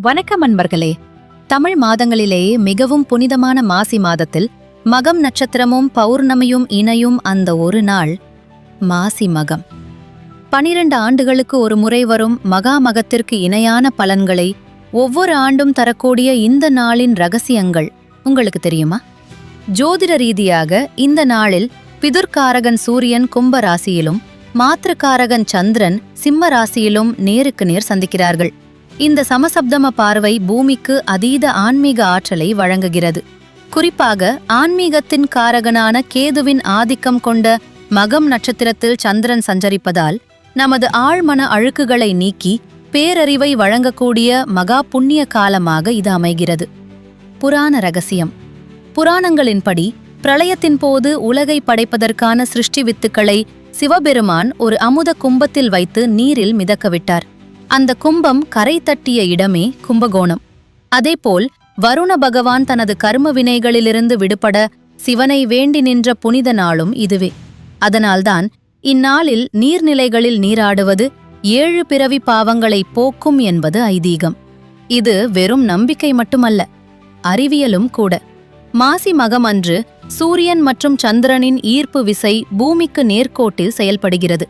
வணக்கம் அன்பர்களே. தமிழ் மாதங்களிலேயே மிகவும் புனிதமான மாசி மாதத்தில் மகம் நட்சத்திரமும் பௌர்ணமியும் இணையும் அந்த ஒரு நாள் மாசி மகம். 12 ஆண்டுகளுக்கு ஒரு முறை வரும் மகாமகத்திற்கு இணையான பலன்களை ஒவ்வொரு ஆண்டும் தரக்கூடிய இந்த நாளின் ரகசியங்கள் உங்களுக்கு தெரியுமா? ஜோதிட ரீதியாக இந்த நாளில் பிதுர்காரகன் சூரியன் கும்ப ராசியிலும் மாத்திருக்காரகன் சந்திரன் சிம்ம ராசியிலும் நேருக்கு நேர் சந்திக்கிறார்கள். இந்த சமசப்தம பார்வை பூமிக்கு அதீத ஆன்மீக ஆற்றலை வழங்குகிறது. குறிப்பாக ஆன்மீகத்தின் காரகனான கேதுவின் ஆதிக்கம் கொண்ட மகம் நட்சத்திரத்தில் சந்திரன் சஞ்சரிப்பதால் நமது ஆழ்மன அழுக்குகளை நீக்கி பேரறிவை வழங்கக்கூடிய மகா புண்ணிய காலமாக இது அமைகிறது. புராண ரகசியம். புராணங்களின்படி பிரளயத்தின் போது உலகை படைப்பதற்கான சிருஷ்டி வித்துக்களை சிவபெருமான் ஒரு அமுத கும்பத்தில் வைத்து நீரில் மிதக்கவிட்டார். அந்த கும்பம் கரை தட்டிய இடமே கும்பகோணம். அதேபோல் வருண பகவான் தனது கர்ம வினைகளிலிருந்து விடுபட சிவனை வேண்டி நின்ற புனித நாளும் இதுவே. அதனால்தான் இந்நாளில் நீர்நிலைகளில் நீராடுவது 7 பிறவி பாவங்களை போக்கும் என்பது ஐதீகம். இது வெறும் நம்பிக்கை மட்டுமல்ல, அறிவியலும் கூட. மாசி மகம் அன்று சூரியன் மற்றும் சந்திரனின் ஈர்ப்பு விசை பூமிக்கு நேர்கோட்டில் செயல்படுகிறது.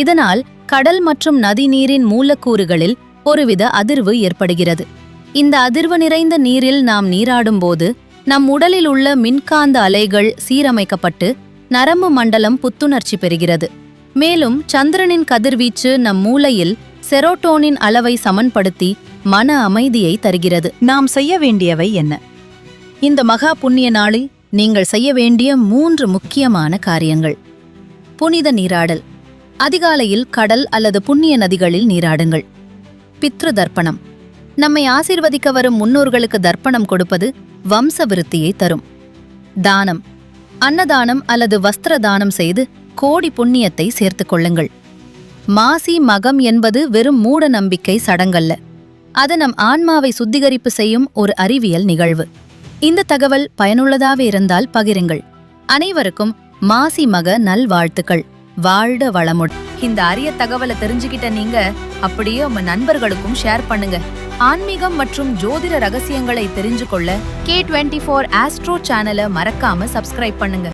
இதனால் கடல் மற்றும் நதி நீரின் மூலக்கூறுகளில் ஒருவித அதிர்வு ஏற்படுகிறது. இந்த அதிர்வு நிறைந்த நீரில் நாம் நீராடும்போது நம் உடலில் உள்ள மின்காந்த அலைகள் சீரமைக்கப்பட்டு நரம்பு மண்டலம் புத்துணர்ச்சி பெறுகிறது. மேலும் சந்திரனின் கதிர்வீச்சு நம் மூளையில் செரோட்டோனின் அளவை சமன்படுத்தி மன அமைதியை தருகிறது. நாம் செய்ய வேண்டியவை என்ன? இந்த மகா புண்ணிய நாளில் நீங்கள் செய்ய வேண்டிய 3 முக்கியமான காரியங்கள். புனித நீராடல். அதிகாலையில் கடல் அல்லது புண்ணிய நதிகளில் நீராடுங்கள். பித்ரு தர்ப்பணம். நம்மை ஆசீர்வதிக்க வரும் முன்னோர்களுக்கு தர்ப்பணம் கொடுப்பது வம்ச விருத்தியை தரும். தானம். அன்னதானம் அல்லது வஸ்திர தானம் செய்து கோடி புண்ணியத்தை சேர்த்துக் கொள்ளுங்கள். மாசி மகம் என்பது வெறும் மூட நம்பிக்கை சடங்கல்ல. அது நம் ஆன்மாவை சுத்திகரிப்பு செய்யும் ஒரு அறிவியல் நிகழ்வு. இந்த தகவல் பயனுள்ளதாக இருந்தால் பகிருங்கள். அனைவருக்கும் மாசி மக நல்வாழ்த்துக்கள். வாழ்க வளமுடன். இந்த அரிய தகவலை தெரிஞ்சுக்கிட்ட நீங்க அப்படியே உங்க நண்பர்களுக்கும் ஷேர் பண்ணுங்க. ஆன்மீகம் மற்றும் ஜோதிட ரகசியங்களை தெரிஞ்சு கொள்ள K24 ஆஸ்ட்ரோ சேனலை மறக்காம சப்ஸ்கிரைப் பண்ணுங்க.